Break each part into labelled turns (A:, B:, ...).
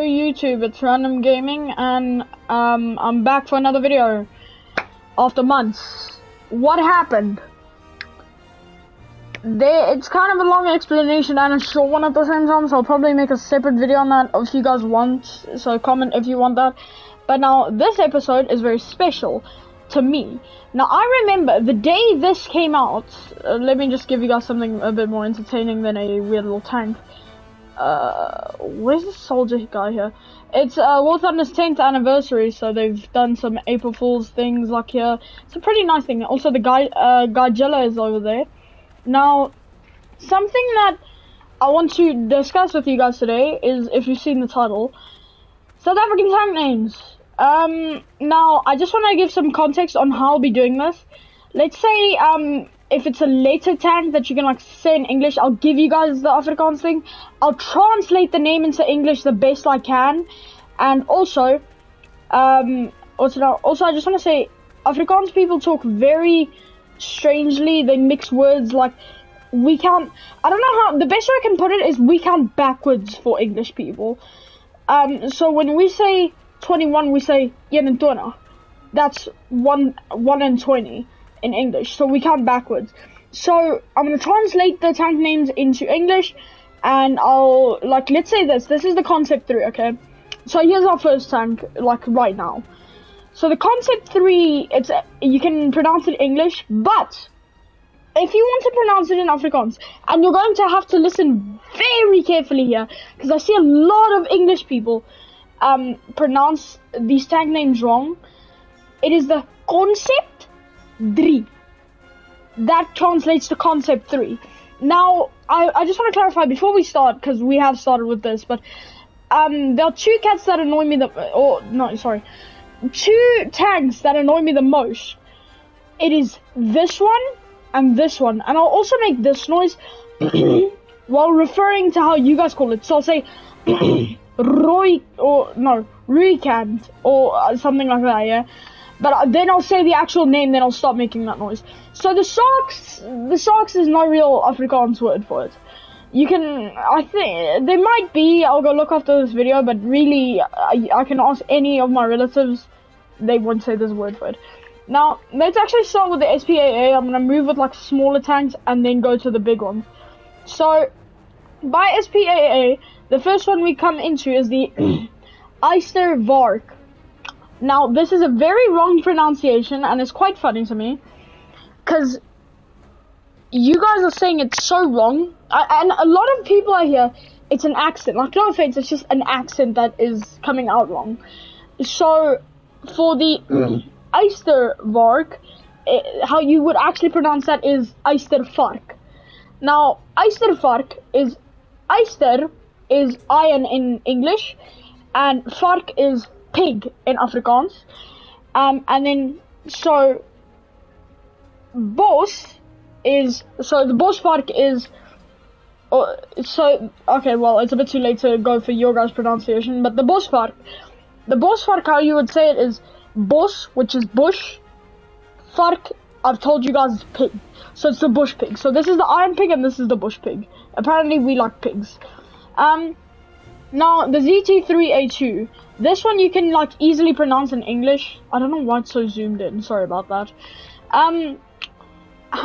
A: YouTube, it's Random Gaming, and I'm back for another video after months. What happened? It's kind of a long explanation and a short one at the same time, so I'll probably make a separate video on that if you guys want, so comment if you want that. But now, this episode is very special to me. Now, I remember the day this came out, let me just give you guys something a bit more entertaining than a weird little tank. Where's the soldier guy here? It's War Thunder's 10th anniversary, so they've done some April Fool's things like here. It's a pretty nice thing. Also, the Godzilla is over there. Now, something that I want to discuss with you guys today is, if you've seen the title, South African tank names. Now, I just want to give some context on how I'll be doing this. Let's say, if it's a later tank that you can like say in English, I'll give you guys the Afrikaans thing. I'll translate the name into English the best I can, and also I just want to say Afrikaans people talk very strangely. They mix words like we count. I don't know how the best way I can put it is we count backwards for English people. So when we say 21, we say 21. That's 1 and 20. In English, so we count backwards. So I'm gonna translate the tank names into English, and I'll let's say this is the concept 3, okay? So here's our first tank, like right now. So the concept 3, you can pronounce it in English, but if you want to pronounce it in Afrikaans, and you're going to have to listen very carefully here, because I see a lot of English people pronounce these tank names wrong. It is the concept 3. That translates to concept 3. Now, I just want to clarify before we start, because we have started with this, but there are two cats that annoy me two tanks that annoy me the most. It is this one and this one, and I'll also make this noise while referring to how you guys call it. So I'll say Ruikant or something like that, yeah? But then I'll say the actual name, then I'll stop making that noise. So the socks is no real Afrikaans word for it. You can, I think, there might be, I'll go look after this video, but really, I can ask any of my relatives, they won't say this word for it. Now, let's actually start with the SPAA. I'm gonna move with like smaller tanks and then go to the big ones. So, by SPAA, the first one we come into is the Eyster Vark. Now, this is a very wrong pronunciation, and it's quite funny to me, because you guys are saying it's so wrong, and a lot of people are here, it's an accent, like, no offense, it's just an accent that is coming out wrong. So, for the Eystervark, how you would actually pronounce that is Eystervark. Now, Eystervark is, Eyster is iron in English, and vark is pig in Afrikaans, and then so bos is the bosvark is okay, well, it's a bit too late to go for your guys' pronunciation, but the bosvark how you would say it is bos, which is bush, vark, I've told you guys, is pig, so it's the bush pig. So this is the iron pig and this is the bush pig. Apparently we like pigs. Now the ZT3A2, this one you can like easily pronounce in English. I don't know why it's so zoomed in, sorry about that. How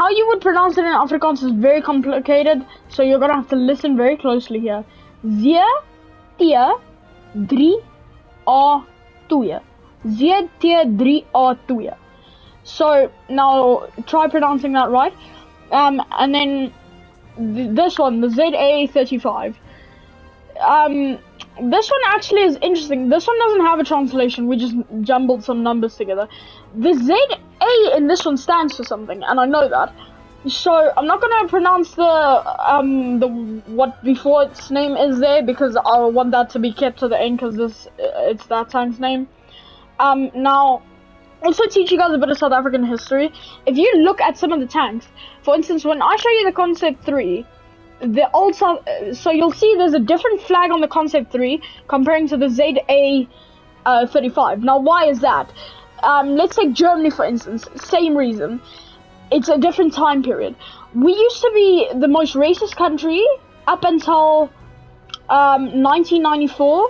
A: you would pronounce it in Afrikaans is very complicated, so you're gonna have to listen very closely here. ZT3A2. ZT3A2. So now try pronouncing that right. And then this one, the ZA35. This one actually is interesting. This one doesn't have a translation. We just jumbled some numbers together. The ZA in this one stands for something, and I know that. So I'm not gonna pronounce the what before its name is there, because I want that to be kept to the end, because it's that tank's name. Now, also teach you guys a bit of South African history. If you look at some of the tanks, for instance, when I show you the Concept 3. The old so you'll see there's a different flag on the Concept 3 comparing to the ZA35. Now, why is that? Let's take Germany for instance. Same reason. It's a different time period. We used to be the most racist country up until 1994.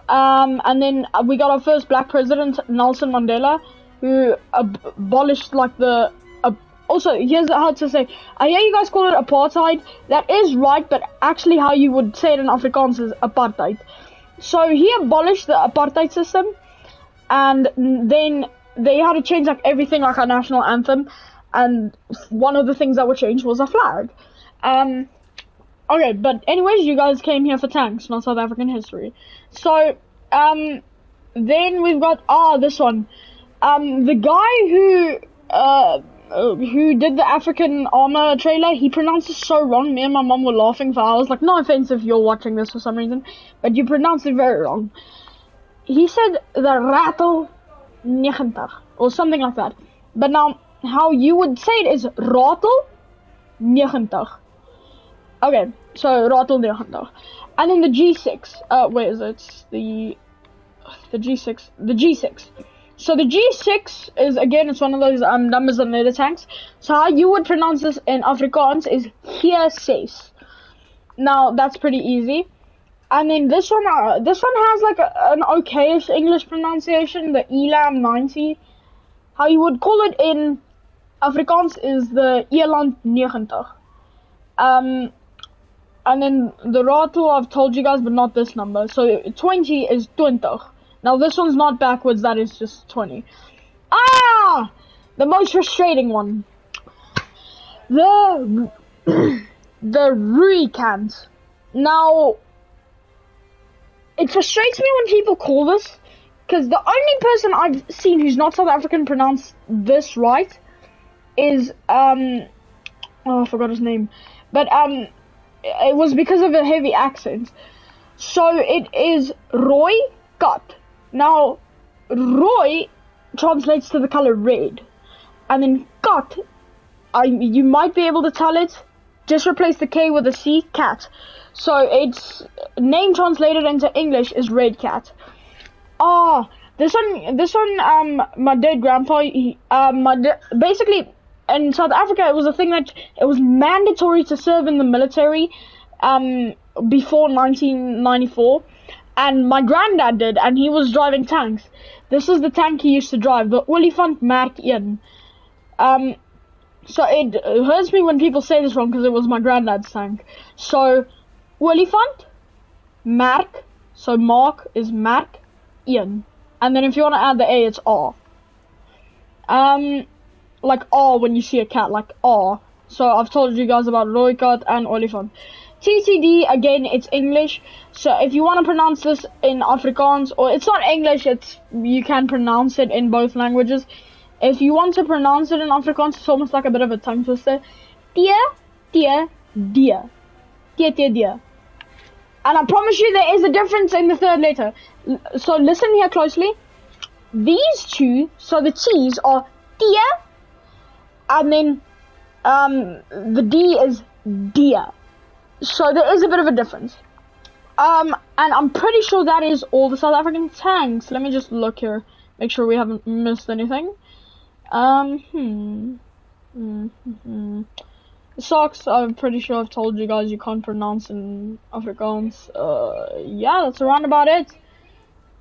A: And then we got our first black president, Nelson Mandela, who abolished like the. Also, here's how to say. I hear you guys call it apartheid. That is right, but actually, how you would say it in Afrikaans is apartheid. So he abolished the apartheid system, and then they had to change like everything, like our national anthem, and one of the things that were changed was a flag. Okay, but anyways, you guys came here for tanks, not South African history. So, then we've got this one. The guy who did the African armor trailer, he pronounced it so wrong. Me and my mom were laughing for hours. Like, no offense if you're watching this for some reason, but you pronounced it very wrong. He said the rattle 90 or something like that. But now, how you would say it is rattle 90. Okay, so rattle 90. And then the G6. Where is it? The G6. The G6. So the G6 is, again, it's one of those numbers and letter tanks. So how you would pronounce this in Afrikaans is hier 6. Now, that's pretty easy. And then this one has like an okayish English pronunciation, the Elam 90. How you would call it in Afrikaans is the Eland 90. And then the rattle I've told you guys, but not this number. So 20 is 20. Now this one's not backwards, that is just 20. The most frustrating one. The Rooikant. Now, it frustrates me when people call this, because the only person I've seen who's not South African pronounce this right is, I forgot his name. But, it was because of a heavy accent. So it is Roy Cut. Now, Roy translates to the color red, and then Cut, you might be able to tell it, just replace the K with a C, cat. So its name translated into English is Red Cat. This one, my dead grandpa, basically, in South Africa, it was a thing that it was mandatory to serve in the military, before 1994. And my granddad did, and he was driving tanks. This is the tank he used to drive, the Olifant Mark 1. So it hurts me when people say this wrong, because it was my granddad's tank. So, Olifant, Mark, so Mark is Mark 1. And then if you want to add the A, it's R. Like R when you see a cat, like R. So I've told you guys about Rooikant and Olifant. TTD, again, it's English, so if you want to pronounce this in Afrikaans, or it's not English, you can pronounce it in both languages. If you want to pronounce it in Afrikaans, it's almost like a bit of a tongue twister. Tia, tia, dia. Tia, tia, dia. And I promise you there is a difference in the third letter. So listen here closely. These two, so the T's are tia, and then the D is dia. So there is a bit of a difference. And I'm pretty sure that is all the South African tanks. Let me just look here, make sure we haven't missed anything. Socks, I'm pretty sure I've told you guys you can't pronounce in Afrikaans. Yeah, that's around about it.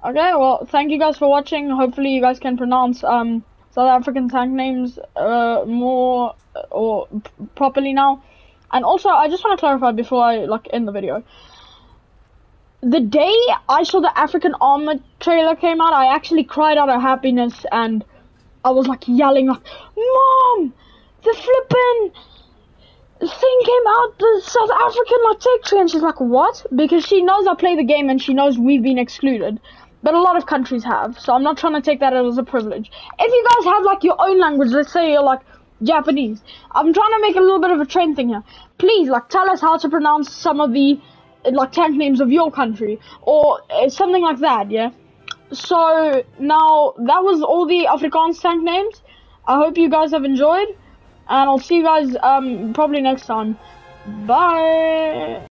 A: Okay, well, thank you guys for watching. Hopefully you guys can pronounce South African tank names more or properly now. And also, I just want to clarify before I end the video. The day I saw the African armor trailer came out, I actually cried out of happiness, and I was like yelling like, "Mom, the flippin' thing came out, the South African tech tree," and she's like, "What?" Because she knows I play the game and she knows we've been excluded. But a lot of countries have, so I'm not trying to take that as a privilege. If you guys have your own language, let's say you're Japanese, I'm trying to make a little bit of a trend thing here. Please, tell us how to pronounce some of the, tank names of your country, or something like that, yeah? So, now, that was all the Afrikaans tank names. I hope you guys have enjoyed, and I'll see you guys, probably next time. Bye!